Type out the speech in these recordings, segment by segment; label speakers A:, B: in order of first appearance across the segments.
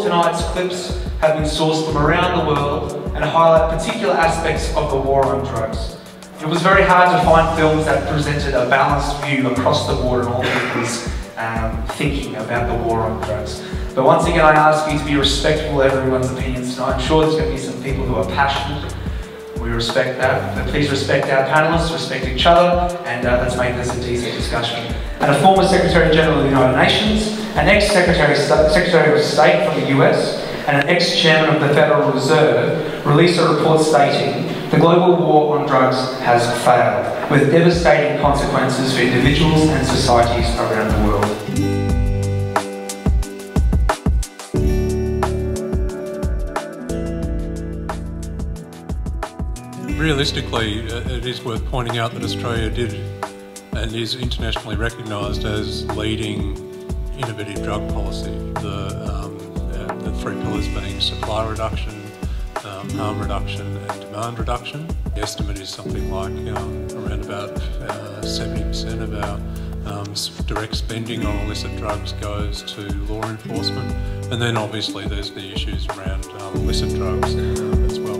A: tonight's clips have been sourced from around the world and highlight particular aspects of the war on drugs. It was very hard to find films that presented a balanced view across the board and all people's thinking about the war on drugs. But once again, I ask you to be respectful of everyone's opinions tonight. I'm sure there's going to be some people who are passionate. We respect that, but please respect our panellists, respect each other, and let's make this a decent discussion. And a former Secretary General of the United Nations, an ex-Secretary of State from the US, and an ex-Chairman of the Federal Reserve released a report stating the global war on drugs has failed, with devastating consequences for individuals and societies around the world.
B: Realistically, it is worth pointing out that Australia did and is internationally recognised as leading innovative drug policy. The three pillars being supply reduction, harm reduction and demand reduction. The estimate is something like around about 70% of our direct spending on illicit drugs goes to law enforcement, and then obviously there's the issues around illicit drugs as well.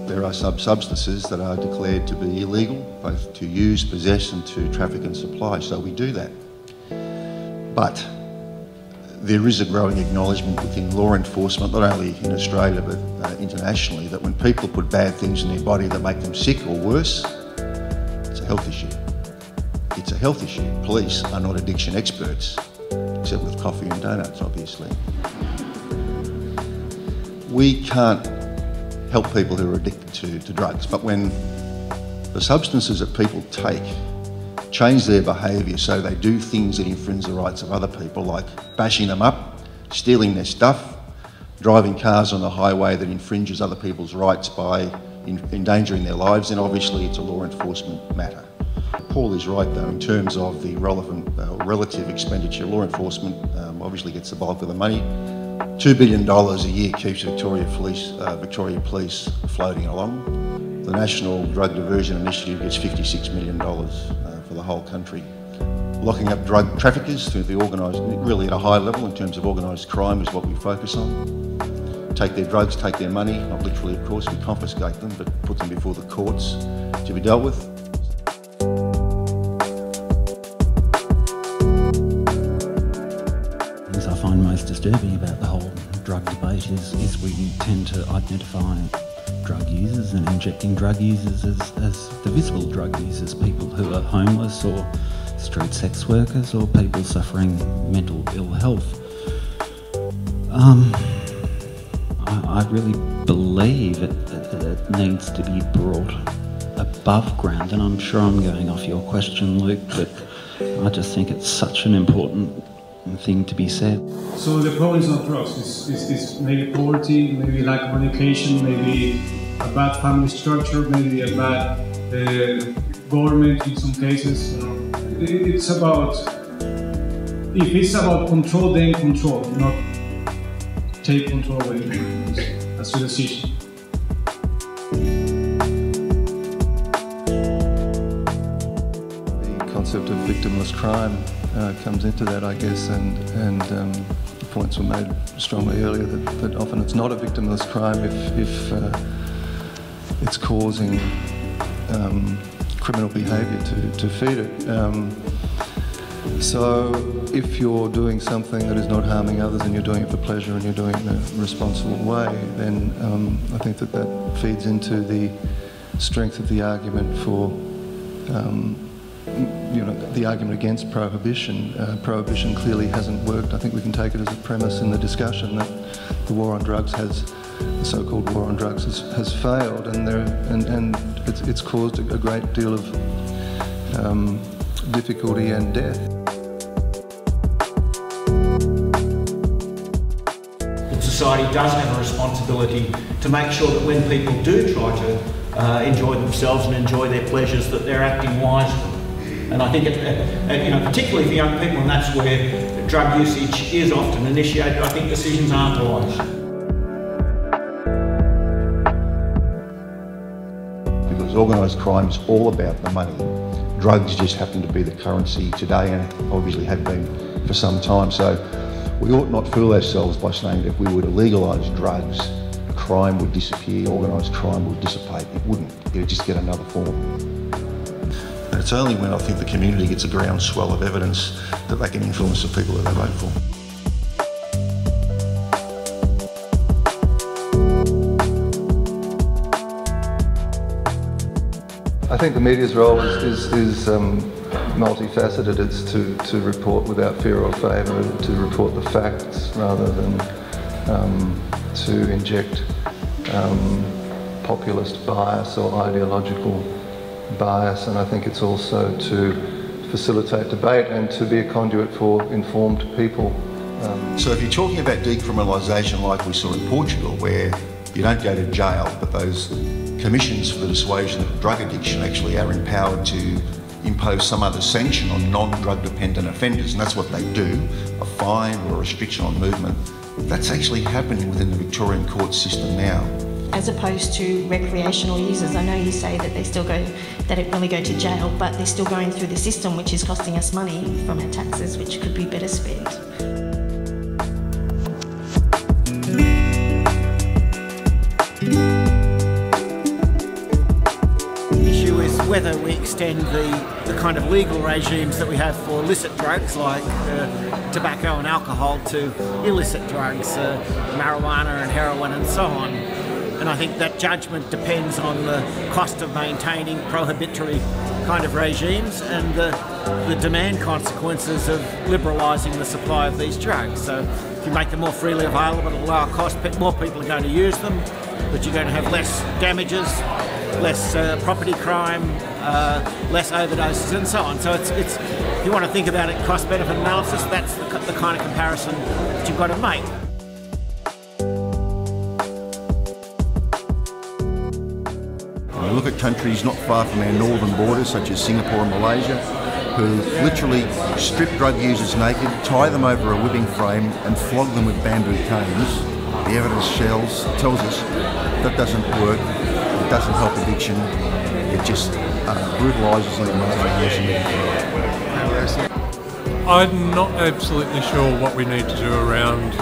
C: There are some substances that are declared to be illegal, both to use, possess and to traffic and supply, so we do that. But there is a growing acknowledgement within law enforcement, not only in Australia but internationally, that when people put bad things in their body that make them sick or worse, it's a health issue. It's a health issue. Police are not addiction experts, except with coffee and donuts, obviously. We can't help people who are addicted to drugs, but when the substances that people take change their behaviour so they do things that infringe the rights of other people, like bashing them up, stealing their stuff, driving cars on the highway that infringes other people's rights by endangering their lives, then obviously it's a law enforcement matter. Paul is right though, in terms of the relevant relative expenditure. Law enforcement obviously gets the bulk of the money. $2 billion a year keeps Victoria Police floating along. The National Drug Diversion Initiative gets $56 million for the whole country. Locking up drug traffickers through the organised, really at a high level in terms of organised crime is what we focus on. Take their drugs, take their money, not literally of course, we confiscate them, but put them before the courts to be dealt with.
D: Things I find most disturbing about the whole drug debate is we tend to identify drug users and injecting drug users as the visible drug users, people who are homeless or street sex workers or people suffering mental ill health. I really believe it needs to be brought above ground, and I'm sure I'm going off your question, Luke, but I just think it's such an important thing to be said.
E: So the problem is not drugs, it's maybe poverty, maybe lack of education, maybe a bad family structure, maybe a bad government in some cases. You know. It's about, if it's about control, then control, not take control away. That's your decision.
F: The concept of victimless crime comes into that, I guess, and the points were made strongly earlier that often it's not a victimless crime if it's causing criminal behaviour to feed it. So if you're doing something that is not harming others and you're doing it for pleasure and you're doing it in a responsible way, then I think that feeds into the strength of the argument for the argument against prohibition. Prohibition clearly hasn't worked. I think we can take it as a premise in the discussion that the war on drugs the so-called war on drugs has failed, and it's caused a great deal of difficulty and death.
G: Society does have a responsibility to make sure that when people do try to enjoy themselves and enjoy their pleasures, that they're acting wisely. And I think, particularly for young people, and that's where drug usage is often initiated, I think decisions aren't wise.
C: Because because organised crime is all about the money. Drugs just happen to be the currency today and obviously have been for some time. So we ought not fool ourselves by saying that if we were to legalise drugs, crime would disappear, organised crime would dissipate. It wouldn't. It would just get another form. And it's only when I think the community gets a groundswell of evidence that they can influence the people that they vote for.
F: I think the media's role is multifaceted. It's to report without fear or favour, to report the facts rather than to inject populist bias or ideological bias. And I think it's also to facilitate debate and to be a conduit for informed people.
C: So if you're talking about decriminalisation like we saw in Portugal, where you don't go to jail, but those commissions for the dissuasion of drug addiction actually are empowered to impose some other sanction on non-drug dependent offenders, and that's what they do, a fine or a restriction on movement. That's actually happening within the Victorian court system now.
H: As opposed to recreational users, I know you say that they don't really go to jail, but they're still going through the system, which is costing us money from our taxes, which could be better spent.
G: Whether we extend the kind of legal regimes that we have for illicit drugs like tobacco and alcohol to illicit drugs, marijuana and heroin and so on. And I think that judgment depends on the cost of maintaining prohibitory kind of regimes and the demand consequences of liberalising the supply of these drugs. So if you make them more freely available at a lower cost, more people are going to use them, but you're going to have less damages, less property crime, less overdoses and so on. So it's if you want to think about it cost-benefit analysis, that's the kind of comparison that you've got to make.
C: We look at countries not far from our northern borders, such as Singapore and Malaysia, who literally strip drug users naked, tie them over a whipping frame and flog them with bamboo canes. The evidence tells us that doesn't work. It doesn't help addiction, it just brutalises and marginalises.
B: I'm not absolutely sure what we need to do around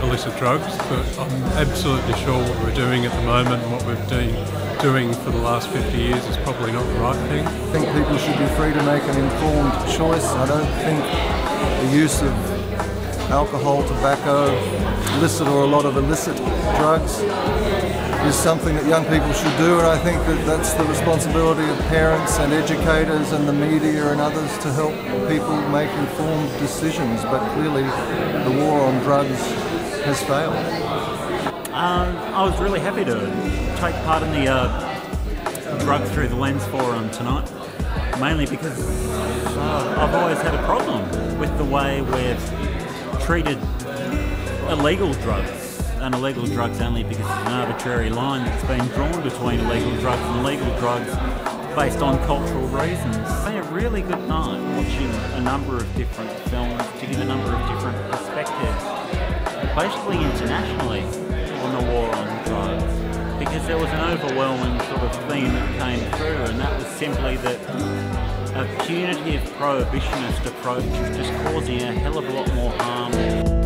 B: illicit drugs, but I'm absolutely sure what we're doing at the moment and what we've been doing for the last 50 years is probably not the right thing.
F: I think people should be free to make an informed choice. I don't think the use of alcohol, tobacco, illicit or a lot of illicit drugs is something that young people should do, and I think that that's the responsibility of parents and educators and the media and others to help people make informed decisions. But clearly the war on drugs has failed.
I: I was really happy to take part in the Drug Through the Lens forum tonight, mainly because I've always had a problem with the way we've treated illegal drugs. And illegal drugs only because it's an arbitrary line that's been drawn between illegal drugs and legal drugs based on cultural reasons. It's been a really good night watching a number of different films to give a number of different perspectives, basically internationally, on the war on drugs, because there was an overwhelming sort of theme that came through, and that was simply that a punitive prohibitionist approach is just causing a hell of a lot more harm.